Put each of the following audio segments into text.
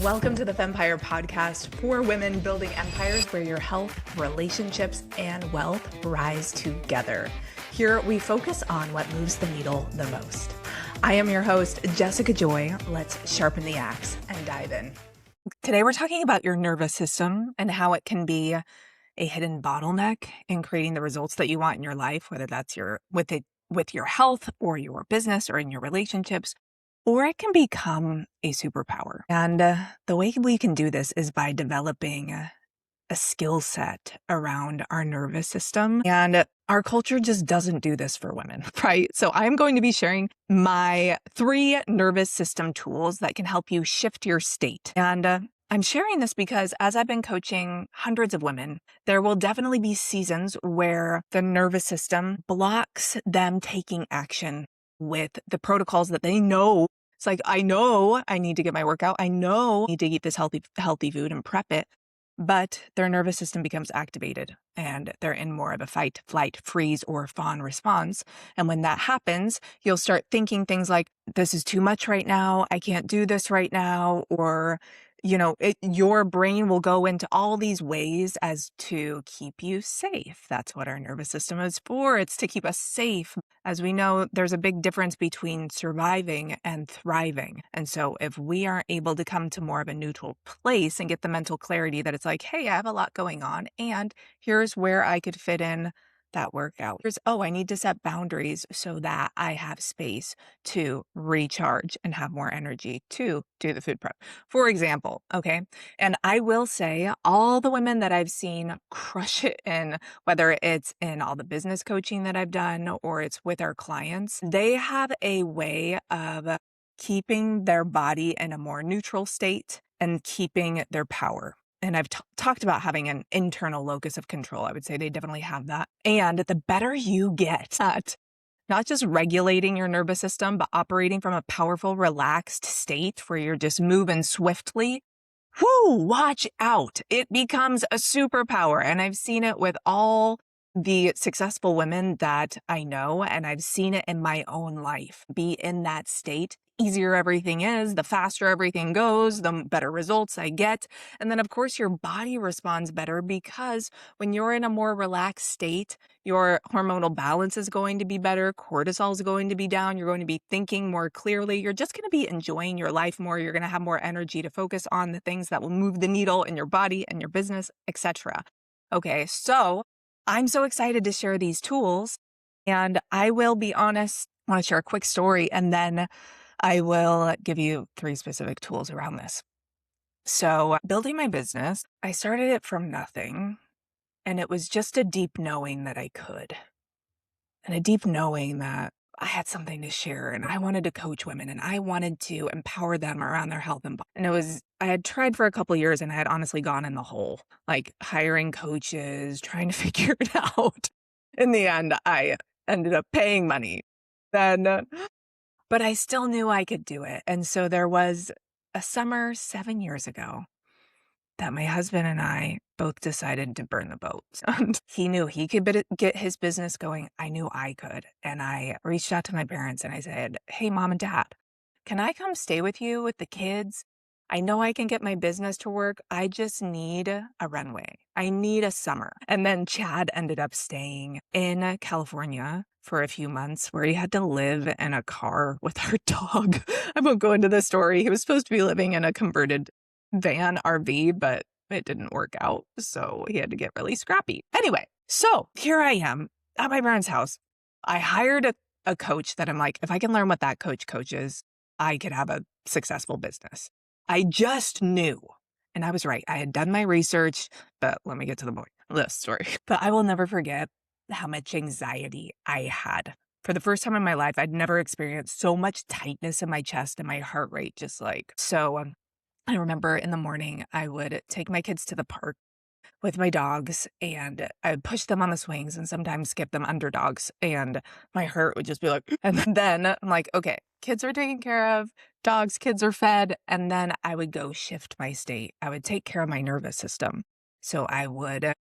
Welcome to the Fempire podcast for women building empires where your health, relationships, and wealth rise together. Here we focus on what moves the needle the most. I am your host, Jessica Joy. Let's sharpen the axe and dive in. Today we're talking about your nervous system and how it can be a hidden bottleneck in creating the results that you want in your life, whether that's with your health or your business or in your relationships. Or it can become a superpower. And the way we can do this is by developing a skill set around our nervous system. And our culture just doesn't do this for women, right? So I'm going to be sharing my 3 nervous system tools that can help you shift your state. And I'm sharing this because as I've been coaching hundreds of women, there will definitely be seasons where the nervous system blocks them taking action with the protocols that they know. It's like, I know I need to get my workout. I know I need to eat this healthy food and prep it. But their nervous system becomes activated and they're in more of a fight, flight, freeze, or fawn response. And when that happens, you'll start thinking things like, this is too much right now. I can't do this right now. Or, your brain will go into all these ways as to keep you safe. That's what our nervous system is for. It's to keep us safe. As we know, there's a big difference between surviving and thriving. And so if we aren't able to come to more of a neutral place and get the mental clarity that it's like, hey, I have a lot going on and here's where I could fit in that workout. I need to set boundaries so that I have space to recharge and have more energy to do the food prep, for example. Okay. And I will say all the women that I've seen crush it in, whether it's in all the business coaching that I've done or it's with our clients, they have a way of keeping their body in a more neutral state and keeping their power. And I've talked about having an internal locus of control. I would say they definitely have that. And the better you get at not just regulating your nervous system, but operating from a powerful, relaxed state where you're just moving swiftly, watch out. It becomes a superpower. And I've seen it with all the successful women that I know, and I've seen it in my own life. Be in that state. Easier everything is, the faster everything goes, the better results I get. And then, of course, your body responds better because when you're in a more relaxed state, your hormonal balance is going to be better. Cortisol is going to be down. You're going to be thinking more clearly. You're just going to be enjoying your life more. You're going to have more energy to focus on the things that will move the needle in your body and your business, etc. Okay, so I'm so excited to share these tools. And I will be honest, I want to share a quick story and then I will give you 3 specific tools around this. So building my business, I started it from nothing, and it was just a deep knowing that I could, and a deep knowing that I had something to share, and I wanted to coach women, and I wanted to empower them around their health and I had tried for a couple of years, and I had honestly gone in the hole, like hiring coaches, trying to figure it out. In the end, I ended up paying money. But I still knew I could do it. And so there was a summer 7 years ago that my husband and I both decided to burn the boats. And he knew he could get his business going. I knew I could. And I reached out to my parents and I said, hey, Mom and Dad, can I come stay with you with the kids? I know I can get my business to work. I just need a runway. I need a summer. And then Chad ended up staying in California for a few months where he had to live in a car with our dog. I won't go into the story. He was supposed to be living in a converted van RV, but it didn't work out. So he had to get really scrappy. Anyway, so here I am at my parents' house. I hired a coach that I'm like, if I can learn what that coach coaches, I could have a successful business. I just knew. And I was right. I had done my research, but let me get to the point of this story. But I will never forget how much anxiety I had. For the first time in my life, I'd never experienced so much tightness in my chest and my heart rate just like. So I remember in the morning, I would take my kids to the park with my dogs and I would push them on the swings and sometimes skip them under dogs. And my heart would just be like, and then I'm like, okay, kids are taken care of, dogs, kids are fed. And then I would go shift my state. I would take care of my nervous system. So I would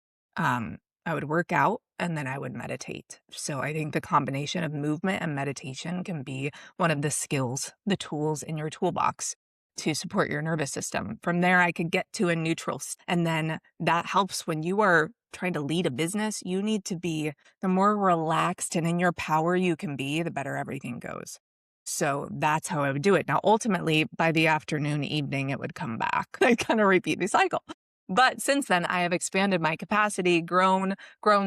work out and then I would meditate. So I think the combination of movement and meditation can be one of the skills, the tools in your toolbox to support your nervous system. From there, I could get to a neutral. And then that helps when you are trying to lead a business. You need to be, the more relaxed and in your power you can be, the better everything goes. So that's how I would do it. Now, ultimately, by the afternoon, evening, it would come back. I kind of repeat the cycle. But since then, I have expanded my capacity, grown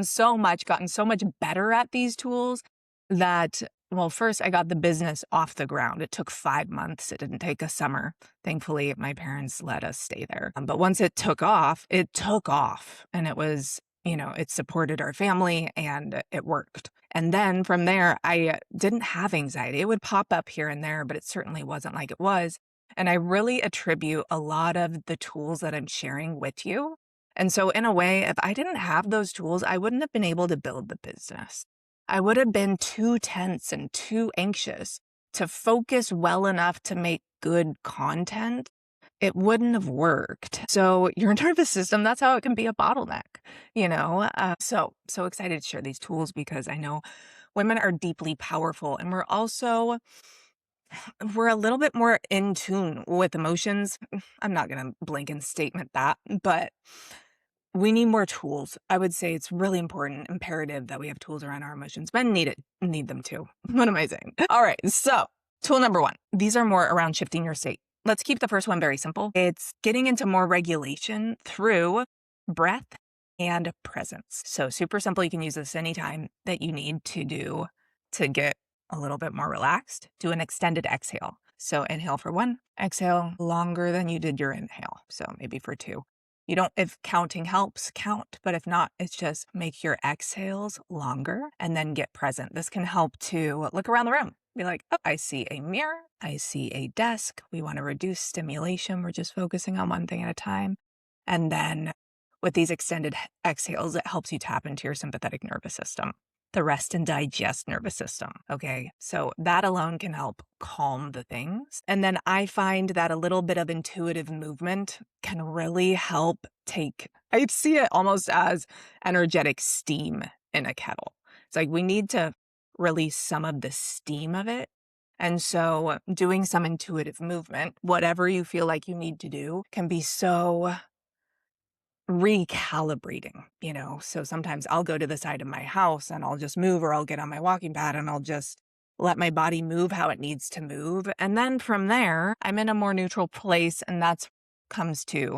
so much, gotten so much better at these tools that, well, first I got the business off the ground. It took 5 months. It didn't take a summer. Thankfully, my parents let us stay there. But once it took off. And it was, it supported our family and it worked. And then from there, I didn't have anxiety. It would pop up here and there, but it certainly wasn't like it was. And I really attribute a lot of the tools that I'm sharing with you. And so in a way, if I didn't have those tools, I wouldn't have been able to build the business. I would have been too tense and too anxious to focus well enough to make good content. It wouldn't have worked. So your nervous system, that's how it can be a bottleneck, So excited to share these tools because I know women are deeply powerful and we're a little bit more in tune with emotions. I'm not going to blanket statement that, but we need more tools. I would say it's really important, imperative that we have tools around our emotions. Men need them too. What am I saying? All right. So tool number 1, these are more around shifting your state. Let's keep the first one very simple. It's getting into more regulation through breath and presence. So super simple. You can use this anytime that you need to get a little bit more relaxed. Do an extended exhale. So inhale for 1, exhale longer than you did your inhale. So maybe for 2. If counting helps, count. But if not, it's just make your exhales longer and then get present. This can help to look around the room. Be like, oh, I see a mirror. I see a desk. We want to reduce stimulation. We're just focusing on one thing at a time. And then with these extended exhales, it helps you tap into your sympathetic nervous system, the rest and digest nervous system. Okay. So that alone can help calm the things. And then I find that a little bit of intuitive movement can really help I see it almost as energetic steam in a kettle. It's like we need to release some of the steam of it. And so doing some intuitive movement, whatever you feel like you need to do, can be so recalibrating, So sometimes I'll go to the side of my house and I'll just move, or I'll get on my walking pad and I'll just let my body move how it needs to move. And then from there, I'm in a more neutral place, and that comes to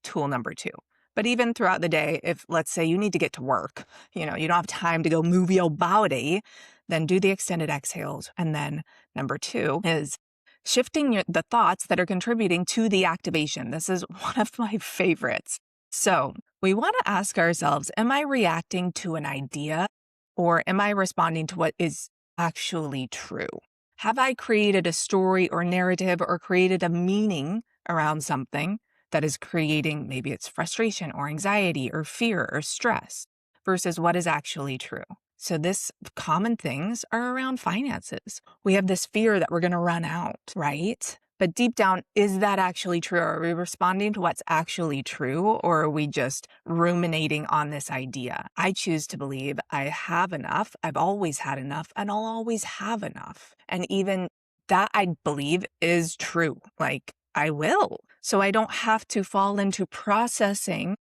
tool number 2. But even throughout the day, if let's say you need to get to work, you don't have time to go move your body, then do the extended exhales. And then number 2 is shifting the thoughts that are contributing to the activation. This is one of my favorites. So we want to ask ourselves, am I reacting to an idea, or am I responding to what is actually true? Have I created a story or narrative or created a meaning around something that is creating, maybe it's frustration or anxiety or fear or stress, versus what is actually true? So this common things are around finances. We have this fear that we're going to run out, right? But deep down, is that actually true? Are we responding to what's actually true, or are we just ruminating on this idea? I choose to believe I have enough. I've always had enough, and I'll always have enough. And even that, I believe, is true. Like, I will. So I don't have to fall into processing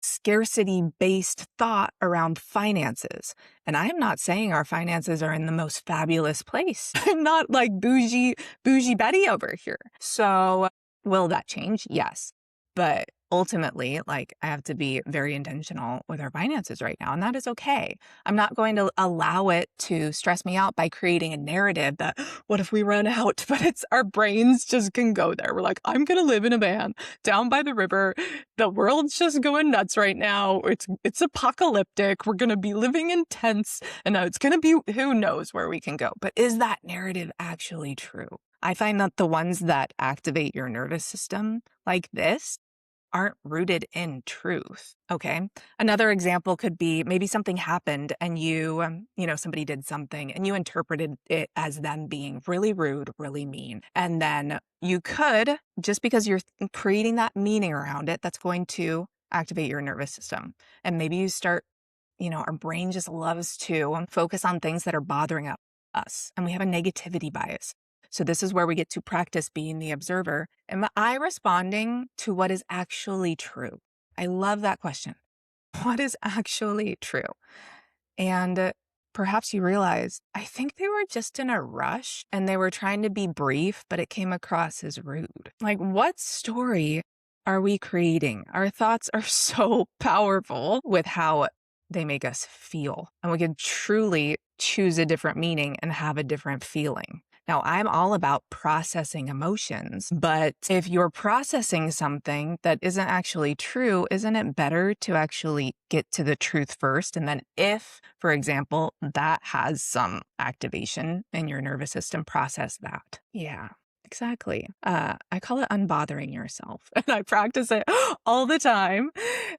scarcity-based thought around finances. And I'm not saying our finances are in the most fabulous place. I'm not like bougie Betty over here. So will that change? Yes. But ultimately, I have to be very intentional with our finances right now, and that is okay. I'm not going to allow it to stress me out by creating a narrative that, what if we run out? But our brains just can go there. We're like, I'm going to live in a van down by the river. The world's just going nuts right now. It's apocalyptic. We're going to be living in tents, and it's going to be, who knows where we can go. But is that narrative actually true? I find that the ones that activate your nervous system like this aren't rooted in truth. Okay. Another example could be maybe something happened and somebody did something and you interpreted it as them being really rude, really mean. And then you could, just because you're creating that meaning around it, that's going to activate your nervous system. And maybe you start, our brain just loves to focus on things that are bothering us. And we have a negativity bias. So this is where we get to practice being the observer. Am I responding to what is actually true? I love that question. What is actually true? And perhaps you realize, I think they were just in a rush and they were trying to be brief, but it came across as rude. Like, what story are we creating? Our thoughts are so powerful with how they make us feel. And we can truly choose a different meaning and have a different feeling. Now, I'm all about processing emotions, but if you're processing something that isn't actually true, isn't it better to actually get to the truth first? And then if, for example, that has some activation in your nervous system, process that. Yeah. Exactly. I call it unbothering yourself, and I practice it all the time.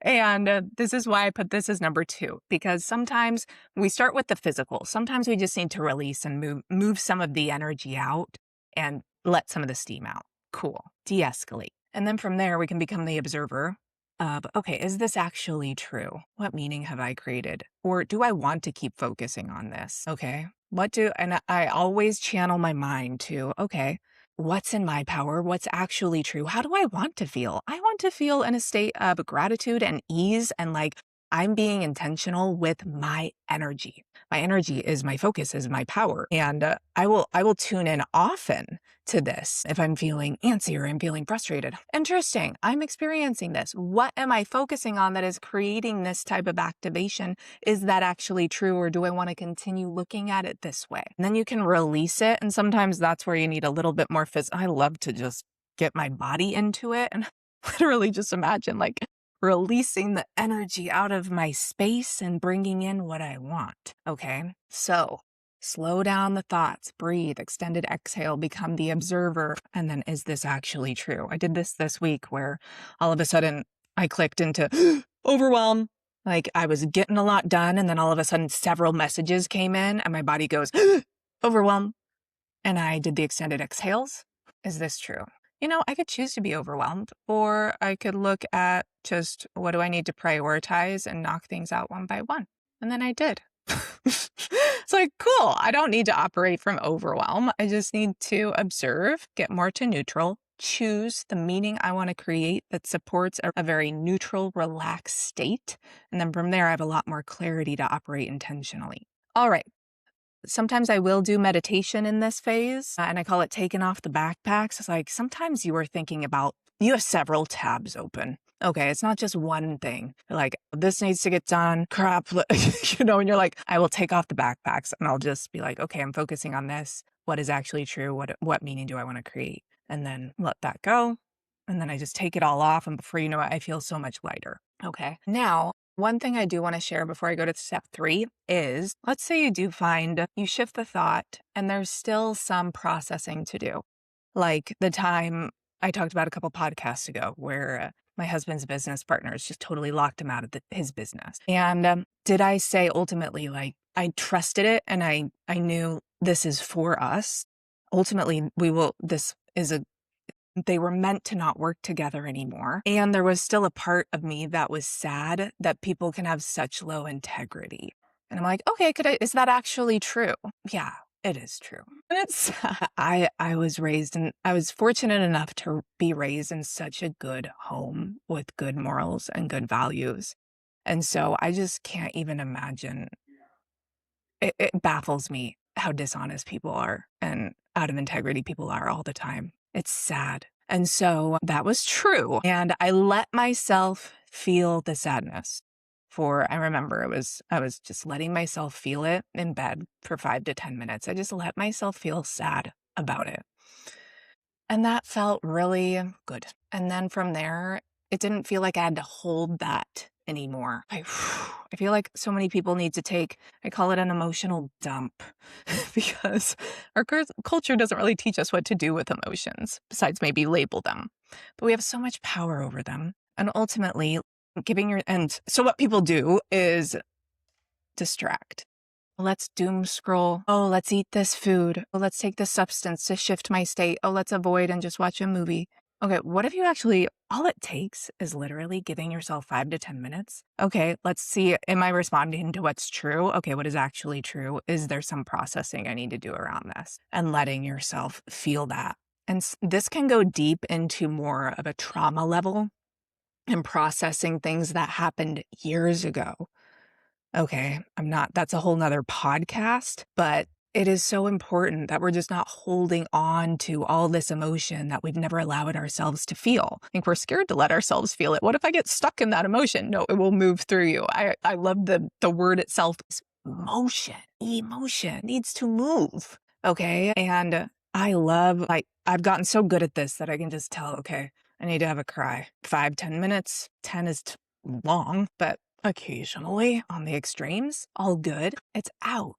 And this is why I put this as number 2, because sometimes we start with the physical. Sometimes we just need to release and move some of the energy out and let some of the steam out. Cool. De-escalate. And then from there, we can become the observer of, okay, is this actually true? What meaning have I created? Or do I want to keep focusing on this? Okay. And I always channel my mind to, okay, what's in my power? What's actually true? How do I want to feel? I want to feel in a state of gratitude and ease and like I'm being intentional with my energy. My energy is my focus, is my power. And I will tune in often to this if I'm feeling antsy or I'm feeling frustrated. Interesting. I'm experiencing this. What am I focusing on that is creating this type of activation? Is that actually true, or do I want to continue looking at it this way? And then you can release it. And sometimes that's where you need a little bit more I love to just get my body into it and literally just imagine like releasing the energy out of my space and bringing in what I want. Okay. So slow down the thoughts, breathe, extended exhale, become the observer. And then, is this actually true? I did this week where all of a sudden I clicked into overwhelm. Like I was getting a lot done. And then all of a sudden several messages came in and my body goes overwhelm. And I did the extended exhales. Is this true? I could choose to be overwhelmed, or I could look at just what do I need to prioritize and knock things out one by one. And then I did. It's like, cool. I don't need to operate from overwhelm. I just need to observe, get more to neutral, choose the meaning I want to create that supports a very neutral, relaxed state. And then from there, I have a lot more clarity to operate intentionally. All right. Sometimes I will do meditation in this phase, and I call it taking off the backpacks. It's like sometimes you have several tabs open. Okay, it's not just one thing. You're like, this needs to get done, crap, and you're like, I will take off the backpacks and I'll just be like, okay, I'm focusing on this. What is actually true? What meaning do I want to create? And then let that go. And then I just take it all off. And before you know it, I feel so much lighter. Okay, now, one thing I do want to share before I go to step 3 is, let's say you shift the thought and there's still some processing to do. Like the time I talked about a couple podcasts ago where my husband's business partners just totally locked him out of his business. And did I say ultimately, like, I trusted it and I knew this is for us. Ultimately, they were meant to not work together anymore. And there was still a part of me that was sad that people can have such low integrity. And I'm like, okay, is that actually true? Yeah, it is true. And it's, I was fortunate enough to be raised in such a good home with good morals and good values. And so I just can't even imagine. It baffles me how dishonest people are and out of integrity people are all the time. It's sad. And so that was true. And I let myself feel the sadness I remember I was just letting myself feel it in bed for 5 to 10 minutes. I just let myself feel sad about it. And that felt really good. And then from there, it didn't feel like I had to hold that anymore. I feel like so many people need to I call it an emotional dump because our culture doesn't really teach us what to do with emotions, besides maybe label them. But we have so much power over them. And ultimately, so what people do is distract. Let's doom scroll. Oh, let's eat this food. Oh, let's take this substance to shift my state. Oh, let's avoid and just watch a movie. Okay, what if you all it takes is literally giving yourself 5 to 10 minutes? Okay, let's see. Am I responding to what's true? Okay, what is actually true? Is there some processing I need to do around this? And letting yourself feel that. And this can go deep into more of a trauma level and processing things that happened years ago. Okay, that's a whole nother podcast, but it is so important that we're just not holding on to all this emotion that we've never allowed ourselves to feel. I think we're scared to let ourselves feel it. What if I get stuck in that emotion? No, it will move through you. I love the word itself. Emotion. Emotion needs to move. Okay. And I love, I've gotten so good at this that I can just tell, okay, I need to have a cry. 5, 10 minutes. 10 is long, but occasionally on the extremes, all good. It's out.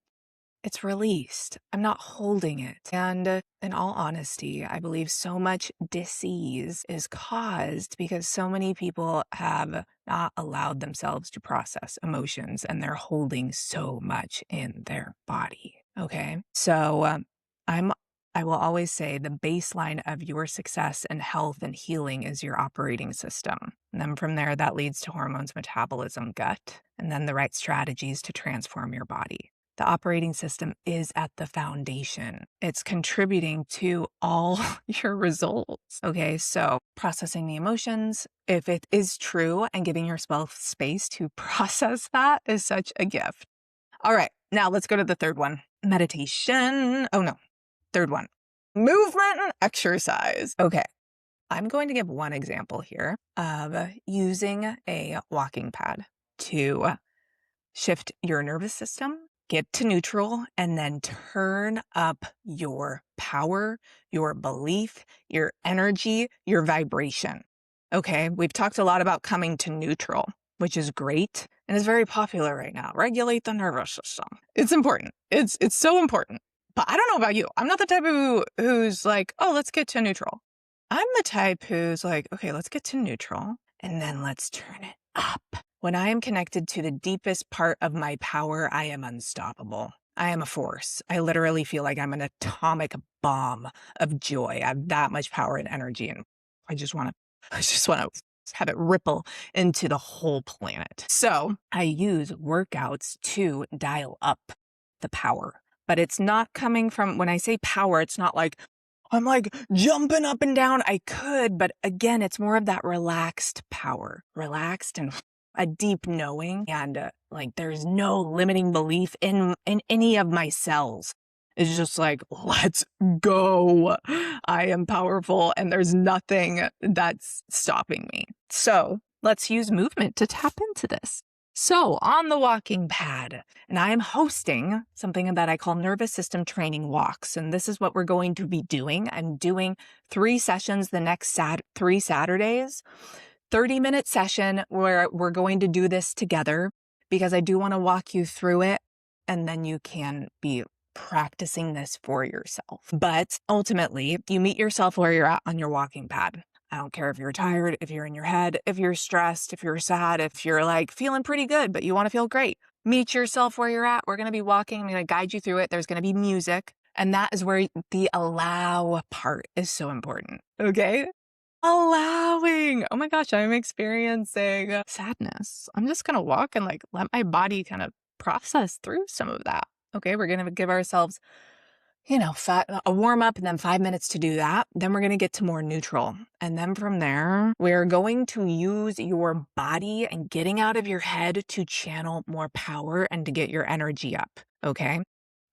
It's released. I'm not holding it. And in all honesty, I believe so much disease is caused because so many people have not allowed themselves to process emotions and they're holding so much in their body. Okay. So I will always say the baseline of your success and health and healing is your operating system. And then from there, that leads to hormones, metabolism, gut, and then the right strategies to transform your body. The operating system is at the foundation. It's contributing to all your results. Okay, so processing the emotions, if it is true, and giving yourself space to process that is such a gift. All right, now let's go to the third one. Meditation. Oh no, third one. Movement and exercise. Okay, I'm going to give one example here of using a walking pad to shift your nervous system, get to neutral, and then turn up your power, your belief, your energy, your vibration. Okay, we've talked a lot about coming to neutral, which is great and is very popular right now. Regulate the nervous system. It's important. It's so important. But I don't know about you. I'm not the type who's like, oh, let's get to neutral. I'm the type who's like, okay, let's get to neutral and then let's turn it up. When I am connected to the deepest part of my power, I am unstoppable. I am a force. I literally feel like I'm an atomic bomb of joy. I have that much power and energy, and I just want to have it ripple into the whole planet. So I use workouts to dial up the power. But it's not coming from, when I say power, it's not like I'm like jumping up and down. I could, but again, it's more of that relaxed power, relaxed and a deep knowing. And like there's no limiting belief in any of my cells. It's just like, let's go. I am powerful and there's nothing that's stopping me. So let's use movement to tap into this. So on the walking pad, and I'm hosting something that I call nervous system training walks. And this is what we're going to be doing. I'm doing 3 sessions the next 3 Saturdays, 30-minute session where we're going to do this together because I do want to walk you through it. And then you can be practicing this for yourself. But ultimately, you meet yourself where you're at on your walking pad. I don't care if you're tired, if you're in your head, if you're stressed, if you're sad, if you're like feeling pretty good, but you want to feel great. Meet yourself where you're at. We're going to be walking. I'm going to guide you through it. There's going to be music. And that is where the allow part is so important. Okay? Allowing. Oh my gosh, I'm experiencing sadness. I'm just going to walk and like let my body kind of process through some of that. Okay, we're going to give ourselves a warm up and then 5 minutes to do that. Then we're going to get to more neutral. And then from there, we're going to use your body and getting out of your head to channel more power and to get your energy up. Okay.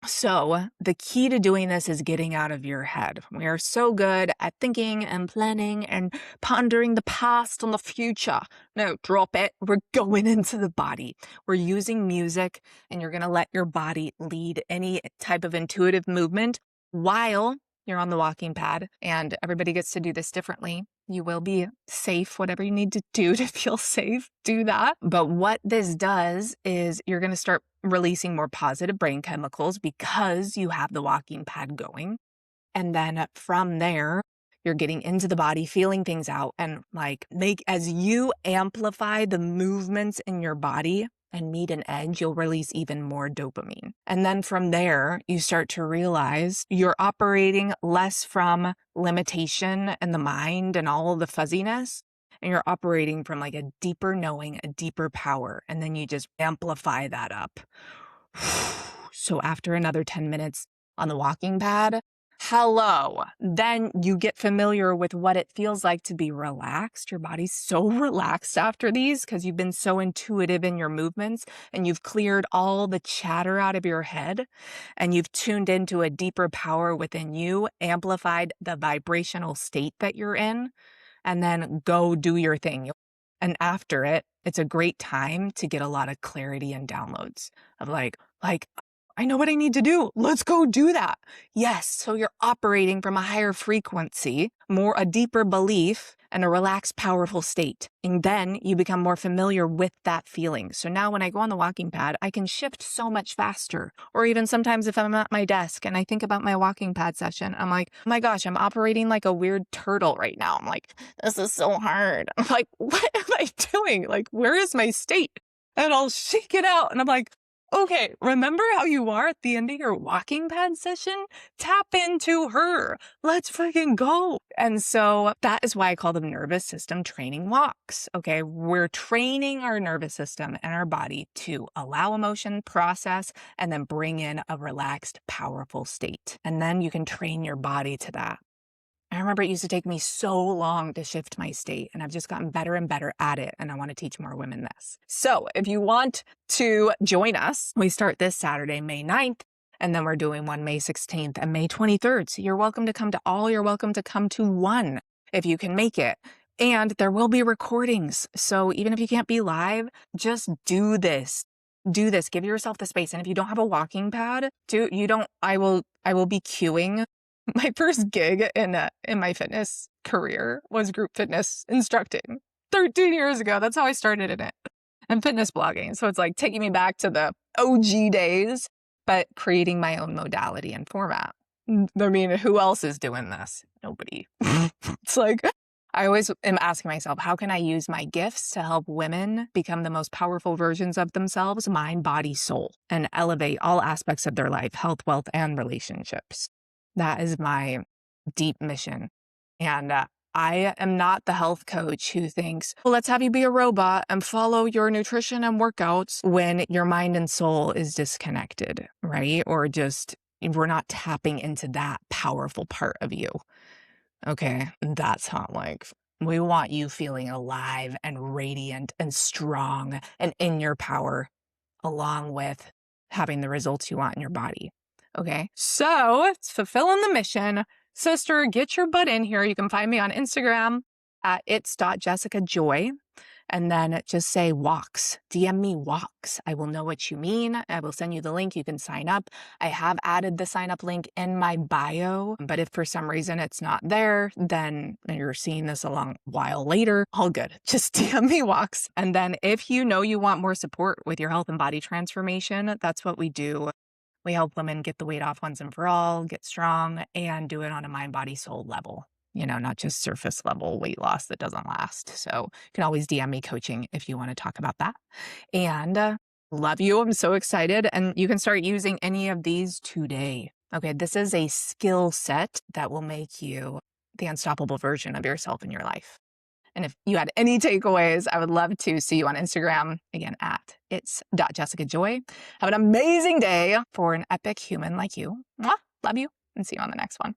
So the key to doing this is getting out of your head. We are so good at thinking and planning and pondering the past and the future. No, drop it. We're going into the body. We're using music and you're going to let your body lead any type of intuitive movement while you're on the walking pad, and everybody gets to do this differently. You will be safe, whatever you need to do to feel safe, do that. But what this does is you're going to start releasing more positive brain chemicals because you have the walking pad going. And then from there, you're getting into the body, feeling things out, and like as you amplify the movements in your body, and meet an edge, you'll release even more dopamine. And then from there, you start to realize you're operating less from limitation and the mind and all the fuzziness, and you're operating from like a deeper knowing, a deeper power. And then you just amplify that up. So after another 10 minutes on the walking pad, hello, then you get familiar with what it feels like to be relaxed. Your body's so relaxed after these because you've been so intuitive in your movements and you've cleared all the chatter out of your head and you've tuned into a deeper power within you, amplified the vibrational state that you're in, and then go do your thing. And after it, it's a great time to get a lot of clarity and downloads of like, I know what I need to do. Let's go do that. Yes. So you're operating from a higher frequency, a deeper belief, and a relaxed, powerful state. And then you become more familiar with that feeling. So now when I go on the walking pad, I can shift so much faster. Or even sometimes if I'm at my desk and I think about my walking pad session, I'm like, oh my gosh, I'm operating like a weird turtle right now. I'm like, this is so hard. I'm like, what am I doing? Like, where is my state? And I'll shake it out. And I'm like, okay, remember how you are at the end of your walking pad session? Tap into her. Let's freaking go. And so that is why I call them nervous system training walks. Okay, we're training our nervous system and our body to allow emotion, process, and then bring in a relaxed, powerful state. And then you can train your body to that. I remember it used to take me so long to shift my state, and I've just gotten better and better at it, and I want to teach more women this. So if you want to join us, we start this Saturday, May 9th, and then we're doing one May 16th and May 23rd. So you're welcome to come to all. You're welcome to come to one if you can make it. And there will be recordings. So even if you can't be live, just do this. Do this. Give yourself the space. And if you don't have a walking pad, I will be queuing. My first gig in my fitness career was group fitness instructing 13 years ago. That's how I started in it. And fitness blogging. So it's like taking me back to the OG days, but creating my own modality and format. I mean, who else is doing this? Nobody. It's like, I always am asking myself, how can I use my gifts to help women become the most powerful versions of themselves, mind, body, soul, and elevate all aspects of their life, health, wealth, and relationships? That is my deep mission. And I am not the health coach who thinks, well, let's have you be a robot and follow your nutrition and workouts when your mind and soul is disconnected, right? Or just we're not tapping into that powerful part of you. Okay, that's not like, we want you feeling alive and radiant and strong and in your power, along with having the results you want in your body. Okay, so it's fulfilling the mission. Sister, get your butt in here. You can find me on Instagram at its.jessicajoy. And then just say walks. DM me walks. I will know what you mean. I will send you the link. You can sign up. I have added the sign up link in my bio. But if for some reason it's not there, then you're seeing this a long while later. All good. Just DM me walks. And then if you know you want more support with your health and body transformation, that's what we do. We help women get the weight off once and for all, get strong, and do it on a mind, body, soul level. Not just surface level weight loss that doesn't last. So you can always DM me coaching if you want to talk about that. And love you. I'm so excited. And you can start using any of these today. Okay, this is a skill set that will make you the unstoppable version of yourself in your life. And if you had any takeaways, I would love to see you on Instagram, again, at its.jessicajoy. Have an amazing day for an epic human like you. Mwah! Love you, and see you on the next one.